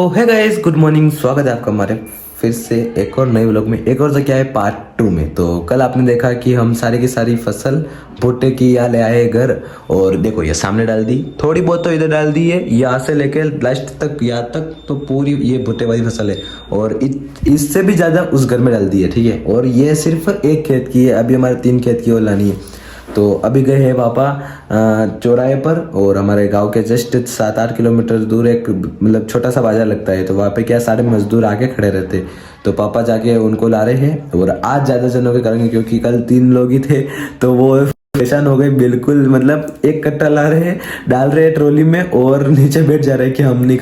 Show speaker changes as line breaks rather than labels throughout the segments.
तो है guys, good morning. स्वागत है आपका हमारे फिर से एक और नए व्लॉग में, एक और जगह है पार्ट 2 में। तो कल आपने देखा कि हम सारी की सारी फसल भुट्टे की यहाँ ले आए घर, और देखो ये सामने डाल दी, थोड़ी बहुत तो इधर डाल दी है, यहाँ से लेके लास्ट तक यहाँ तक तो पूरी ये भुट्टे वाली फसल है, और इससे भी ज़्यादा उस घर में डाल दी है, ठीक है। और ये सिर्फ एक खेत की है, अभी हमारे 3 खेत की और लानी है। तो अभी गए हैं पापा चौराहे पर, और हमारे गांव के जस्ट 7-8 किलोमीटर दूर एक मतलब छोटा सा बाजार लगता है, तो वहाँ पे क्या सारे मजदूर आके खड़े रहते। तो पापा जाके उनको ला रहे हैं, और आज ज़्यादा जनों के करेंगे क्योंकि कल 3 लोग ही थे, तो वो परेशान हो गए बिल्कुल। मतलब एक कट्टा ला रहे हैं, डाल रहे हैं ट्रॉली में, और नीचे बैठ जा रहे हैं कि हम नहीं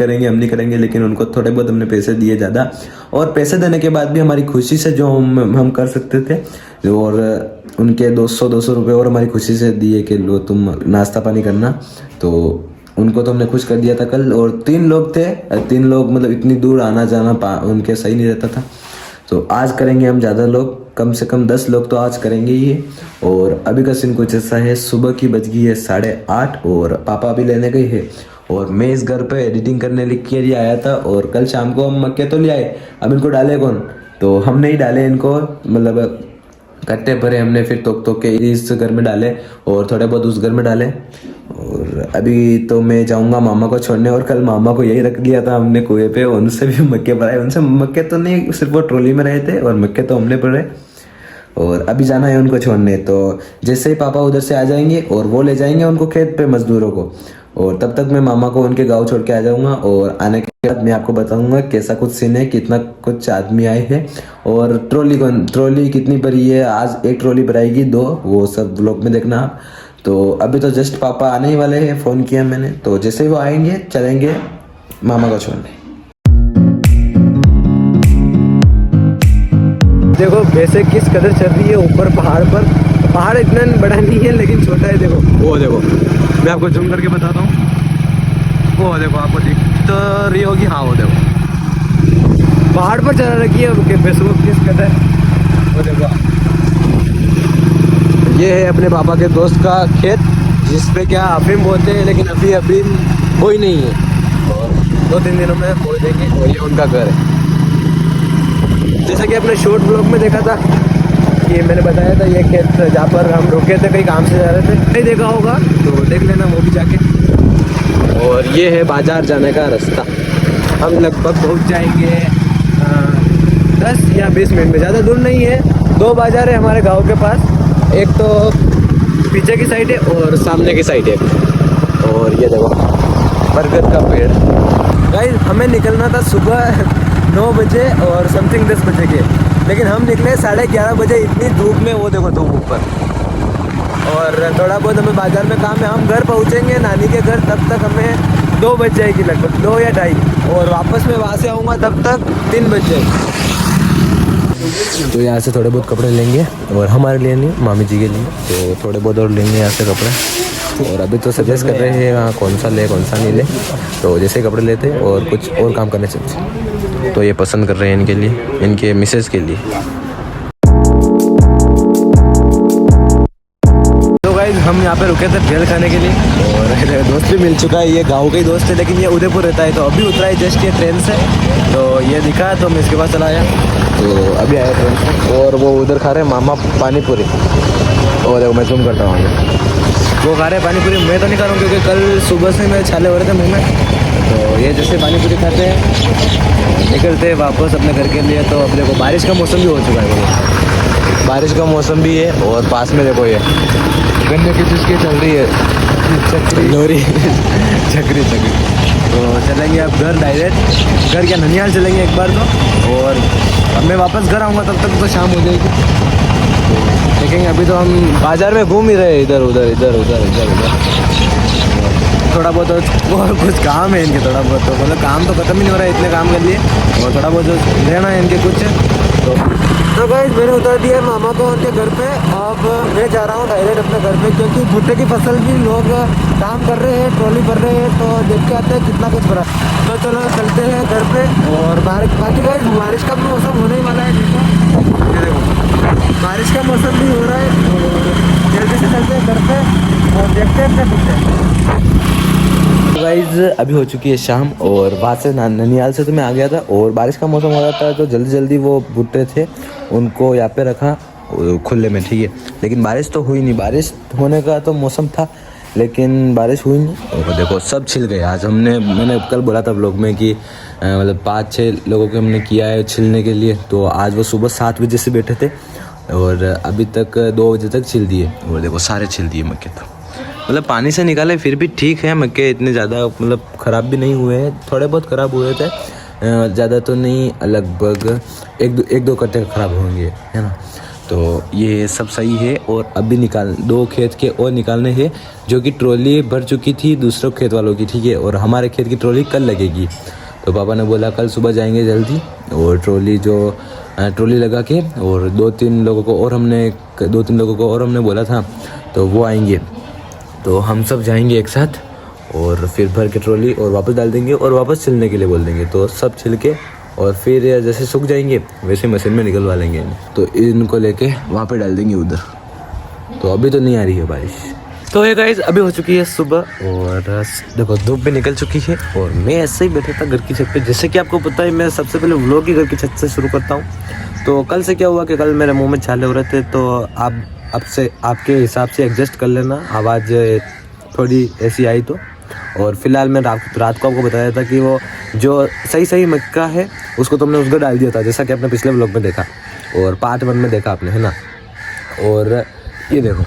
करेंगे। लेकिन उनको थोड़े बहुत हमने पैसे दिए ज़्यादा, और पैसे देने के बाद भी हमारी खुशी से जो हम कर सकते थे, और उनके 200 रुपये और हमारी खुशी से दिए कि लो तुम नाश्ता पानी करना। तो उनको तो हमने खुश कर दिया था कल। और 3 लोग थे, 3 लोग मतलब इतनी दूर आना जाना उनके सही नहीं रहता था। तो आज करेंगे हम ज़्यादा लोग, कम से कम 10 लोग तो आज करेंगे ही। और अभी का सीन कुछ ऐसा है, सुबह की बज गई है 8:30, और पापा अभी लेने गए हैं, और मैं इस घर पे एडिटिंग करने के लिए आया था। और कल शाम को हम मक्के तो ले आए, अब इनको डाले कौन, तो हमने ही डाले इनको, मतलब कट्टे भरे हमने, फिर तोक के इस घर में डाले और थोड़े बहुत उस घर में डाले। और अभी तो मैं जाऊंगा मामा को छोड़ने, और कल मामा को यही रख दिया था हमने कुएं पे, उनसे भी मक्के भराए। उनसे मक्के तो नहीं, सिर्फ वो ट्रॉली में रहे थे, और मक्के तो हमने भरे। और अभी जाना है उनको छोड़ने, तो जैसे ही पापा उधर से आ जाएंगे और वो ले जाएंगे उनको खेत पे मजदूरों को, और तब तक मैं मामा को उनके गांव छोड़ के आ जाऊंगा। और आने के बाद मैं आपको बताऊंगा कैसा कुछ सीन है, कितना कुछ आदमी आए हैं, और ट्रॉली कितनी भरी है। आज एक ट्रॉली भराएगी, 2, वो सब ब्लॉग में देखना आप। तो अभी तो जस्ट पापा आने ही वाले हैं, फ़ोन किया मैंने, तो जैसे ही वो आएंगे चलेंगे मामा को छोड़ने। देखो वैसे किस कदर चल रही है ऊपर पहाड़ पर। पहाड़ इतना बड़ा नहीं है लेकिन छोटा है। देखो वो देखो, मैं आपको जूम करके बताता हूँ, वो देखो आपको दिख तो रही होगी, हाँ वो देखो पहाड़ पर चला रखी है फेसबुक किस कदर। वो देखो ये है अपने पापा के दोस्त का खेत, जिसपे क्या अफीम बोलते हैं, लेकिन अभी अफीम कोई नहीं है, और 2-3 दिनों में बोल देंगे। और ये उनका घर है, जैसा कि अपने शॉर्ट ब्लॉग में देखा था कि मैंने बताया था ये खेत जहाँ पर हम रुके थे, कहीं काम से जा रहे थे, नहीं देखा होगा तो देख लेना वो भी जाके। और ये है बाजार जाने का रास्ता, हम लगभग पहुँच जाएंगे 10 या 20 मिनट में, ज़्यादा दूर नहीं है। 2 बाजार है हमारे गांव के पास, एक तो पीछे की साइड है और सामने की साइड है। और ये देखो बरगद का पेड़। गाइस हमें निकलना था सुबह 9 बजे और समथिंग 10 बजे के, लेकिन हम निकले 11:30 बजे, इतनी धूप में। वो देखो धूप ऊपर, और थोड़ा बहुत हमें बाजार में काम है। हम घर पहुंचेंगे नानी के घर, तब तक हमें 2 बज जाएगी, लगभग 2 या 2:30, और वापस मैं वहाँ से आऊँगा तब तक 3 बज जाएगी। तो यहाँ से थोड़े बहुत कपड़े लेंगे, और हमारे लिए नहीं, मामी जी के लिए, तो थोड़े बहुत और लेंगे यहाँ से कपड़े। और अभी तो सजेस्ट कर रहे हैं हाँ कौन सा ले कौन सा नहीं ले, तो जैसे कपड़े लेते और कुछ और काम करने चलते। तो ये पसंद कर रहे हैं इनके लिए, इनके मिसेस के लिए। तो गाइस हम यहाँ पे रुके थे भेल खाने के लिए, और दोस्त भी मिल चुका है, ये गांव का ही दोस्त है, लेकिन ये उदयपुर रहता है। तो अभी उतरा है जस्ट ये ट्रेन से, तो ये दिखा तो मैं इसके पास चला आया। तो अभी आया ट्रेन से, और वो उधर खा रहे हैं मामा पानी पूरी। और देखो मैं जूम करता हूँ, वो खा रहे हैं पानी पूरी। मैं तो नहीं खा रहा हूँ क्योंकि कल सुबह से मेरे छाले हो रहे थे मुँह में। तो ये जैसे पानी पूरी खाते हैं निकलते हैं वापस अपने घर के लिए। तो अब देखो बारिश का मौसम भी हो चुका है, बारिश का मौसम भी है, और पास में देखो ये गन्ने की चीज़ चल रही है, लोरी चक्री। तो चलेंगे अब घर डायरेक्ट, घर क्या ननिहाल चलेंगे एक बार तो, और अब मैं वापस घर आऊँगा तब तक तो शाम हो जाएगी। तो देखेंगे, अभी तो हम बाज़ार में घूम ही रहे हैं, इधर उधर। थोड़ा बहुत और कुछ काम है इनके, थोड़ा बहुत तो मतलब काम तो ख़त्म ही नहीं हो रहा है इतने काम कर लिए, और थोड़ा बहुत जो लेना है इनके कुछ। तो गाइस मैंने उतार दिया मामा को उनके घर पे। अब मैं जा रहा हूँ डायरेक्ट अपने घर पे, क्योंकि भुट्टे की फसल भी लोग काम कर रहे हैं, ट्रॉली भर रहे हैं, तो देख के आते हैं कितना कुछ भरा। तो चलो चलते हैं घर पे। और बाकी गाइस बारिश का भी मौसम होने ही वाला है, देखो बारिश का मौसम भी हो रहा है, और जल्दी से चलते हैं घर पे और देखते हैं अपने भुट्टे। गाइज अभी हो चुकी है शाम और वहाँ से ननिहाल से तो मैं आ गया था और बारिश का मौसम हो रहा था तो जल्दी जल्दी वो भुट्टे थे उनको यहाँ पे रखा खुले में, ठीक है। लेकिन बारिश तो हुई नहीं, बारिश होने का तो मौसम था लेकिन बारिश हुई नहीं। और देखो सब छिल गए आज। मैंने कल बोला था ब्लॉग में कि मतलब 5-6 लोगों को हमने किया है छिलने के लिए, तो आज वो सुबह 7 बजे से बैठे थे और अभी तक 2 बजे तक छिल दिए। और देखो सारे छिल दिए मक्के, तो मतलब पानी से निकाले फिर भी ठीक है मक्के, इतने ज़्यादा मतलब ख़राब भी नहीं हुए हैं, थोड़े बहुत ख़राब हुए थे, ज़्यादा तो नहीं, लगभग एक दो कट्टे ख़राब होंगे, है ना। तो ये सब सही है। और अभी 2 खेत के और निकालने हैं, जो कि ट्रॉली भर चुकी थी दूसरों खेत वालों की, ठीक है। और हमारे खेत की ट्रॉली कल लगेगी, तो पापा ने बोला कल सुबह जाएंगे जल्दी और ट्रॉली लगा के, और 2-3 लोगों को और हमने बोला था तो वो आएंगे, तो हम सब जाएंगे एक साथ और फिर भर के ट्रॉली और वापस डाल देंगे और वापस छिलने के लिए बोल देंगे। तो सब छिल के और फिर जैसे सूख जाएंगे वैसे मशीन में निकलवा लेंगे, तो इनको लेके वहाँ पे डाल देंगे उधर। तो अभी तो नहीं आ रही है बारिश। तो ये गाइस अभी हो चुकी है सुबह और देखो धूप भी निकल चुकी है और मैं ऐसे ही बैठा था घर की छत पे। जैसे कि आपको पता है मैं सबसे पहले व्लॉग ही घर की छत से शुरू करता हूँ। तो कल से क्या हुआ कि कल मेरे मुँह में छाले हो रहे थे, तो आप आपसे आपके हिसाब से एडजस्ट कर लेना, आवाज़ थोड़ी ऐसी आई तो। और फिलहाल मैं रात को आपको बताया था कि वो जो सही मक्का है उसको तुमने उसको डाल दिया था, जैसा कि आपने पिछले व्लॉग में देखा और पार्ट 1 में देखा आपने, है ना। और ये देखो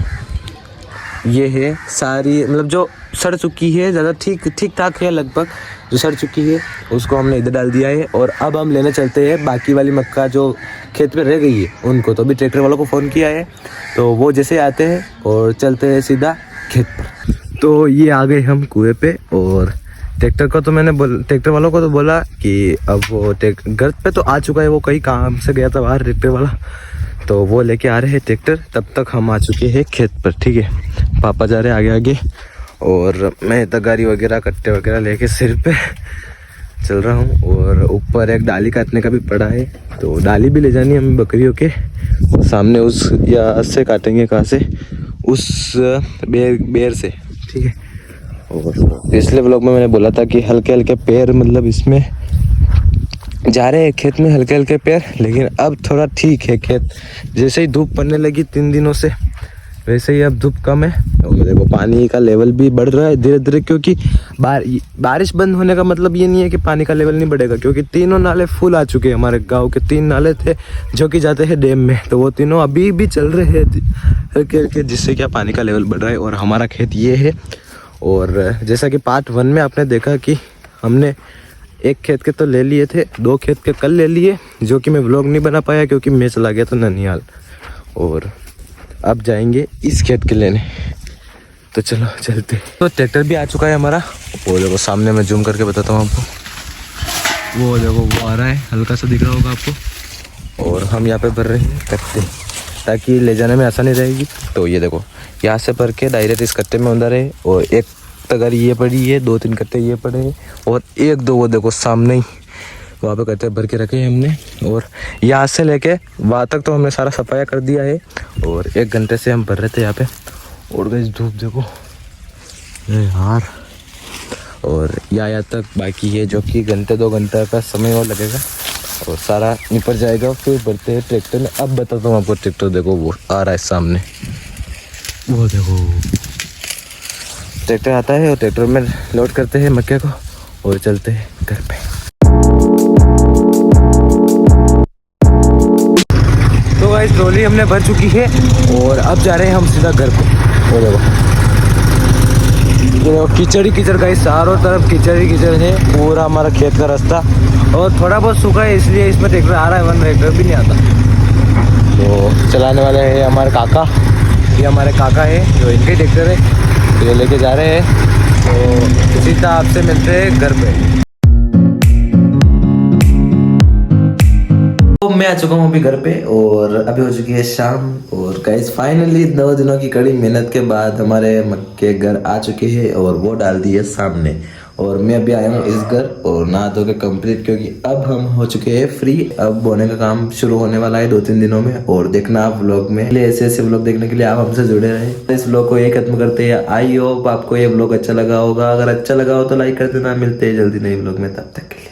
ये है सारी, मतलब जो सड़ चुकी है, ज़्यादा ठीक ठाक है, लगभग जो सड़ चुकी है उसको हमने इधर डाल दिया है। और अब हम लेने चलते हैं बाकी वाली मक्का जो खेत पे रह गई है उनको। तो अभी ट्रैक्टर वालों को फ़ोन किया है, तो वो जैसे आते हैं और चलते हैं सीधा खेत पर। तो ये आ गए हम कुएं पे और ट्रैक्टर वालों को तो बोला कि अब वो घर पे तो आ चुका है, वो कहीं काम से गया था बाहर ट्रैक्टर वाला, तो वो लेके आ रहे हैं ट्रैक्टर। तब तक हम आ चुके हैं खेत पर, ठीक है। पापा जा रहे हैं आगे और मैं तगारी वगैरह कट्टे वगैरह लेके सिर पे चल रहा हूँ। और ऊपर एक डाली काटने का भी पड़ा है, तो डाली भी ले जानी है हमें बकरियों के सामने। उस या से काटेंगे, कहाँ से, उस बेर से, ठीक है। और पिछले व्लॉग में मैंने बोला था कि हल्के हल्के पैर, मतलब इसमें जा रहे हैं खेत में हल्के हल्के पैर, लेकिन अब थोड़ा ठीक है खेत। जैसे ही धूप पड़ने लगी 3 दिनों से वैसे ही अब धूप कम है। और देखो पानी का लेवल भी बढ़ रहा है धीरे धीरे, क्योंकि बारिश बंद होने का मतलब ये नहीं है कि पानी का लेवल नहीं बढ़ेगा, क्योंकि 3 नाले फुल आ चुके हैं। हमारे गांव के 3 नाले थे जो कि जाते हैं डैम में, तो वो तीनों अभी भी चल रहे हैं हल्के हल्के, जिससे क्या पानी का लेवल बढ़ रहा है। और हमारा खेत ये है। और जैसा कि पार्ट 1 में आपने देखा कि हमने 1 खेत के तो ले लिए थे, 2 खेत के कल ले लिए, जो कि मैं व्लॉग नहीं बना पाया क्योंकि मैं चला गया था ननिहाल। और अब जाएंगे इस खेत के लेने, तो चलो चलते। तो ट्रैक्टर भी आ चुका है हमारा, वो देखो सामने मैं जूम करके बताता हूँ आपको, वो देखो वो आ रहा है, हल्का सा दिख रहा होगा आपको। और हम यहाँ पे भर रहे हैं कट्टे ताकि ले जाने में आसानी रहेगी। तो ये देखो यहाँ से भर के डायरेक्ट इस कट्टे में अंदर है। और एक तगारी ये पड़ी है, 2-3 कट्टे ये पड़े हैं और 1-2 वो देखो सामने ही वहाँ पे कट्टे भर के रखे हैं हमने। और यहाँ से लेके वहाँ तक तो हमने सारा सफाया कर दिया है और 1 घंटे से हम भर रहे थे यहाँ पे। और गई धूप देखो यार, और यहाँ तक बाकी है, जो कि 1-2 घंटे का समय और लगेगा और सारा निपट जाएगा। फिर भरते हैं ट्रैक्टर में। अब बताता हूँ आपको, ट्रैक्टर देखो वो आ रहा है सामने, वो देखो ट्रैक्टर आता है और ट्रैक्टर में लोड करते हैं मक्के को और चलते हैं घर पे। तो गाइस ट्रॉली हमने भर चुकी है और अब जा रहे हैं हम सीधा घर पे। वो देखो कीचड़ ही कीचड़ गाइस, चारों तरफ कीचड़ ही कीचड़ है, पूरा हमारा खेत का रास्ता। और थोड़ा बहुत सूखा है इसलिए इसमें ट्रैक्टर आ रहा है, वरना ट्रैक्टर भी नहीं आता। तो चलाने वाले हैं हमारे काका, ये हमारे काका है जो इनके ट्रैक्टर है, तो ये लेके जा रहे हैं। तो सीधा आपसे मिलते हैं घर पे। तो मैं आ चुका हूँ अभी घर पे और अभी हो चुकी है शाम। और गाइस फाइनली 9 दिनों की कड़ी मेहनत के बाद हमारे मक्के घर आ चुके हैं और वो डाल दिए सामने। और मैं अभी आया हूँ इस घर और नहा धो के कंप्लीट, क्योंकि अब हम हो चुके हैं फ्री। अब बोने का काम शुरू होने वाला है 2-3 दिनों में। और देखना आप व्लॉग में, ऐसे ऐसे व्लॉग देखने के लिए आप हमसे जुड़े रहे। इस व्लॉग को ये खत्म करते हैं। आई होप आपको ये व्लॉग अच्छा लगा होगा। अगर अच्छा लगा हो तो लाइक कर देना। मिलते हैं जल्दी नए व्लॉग में, तब तक के लिए।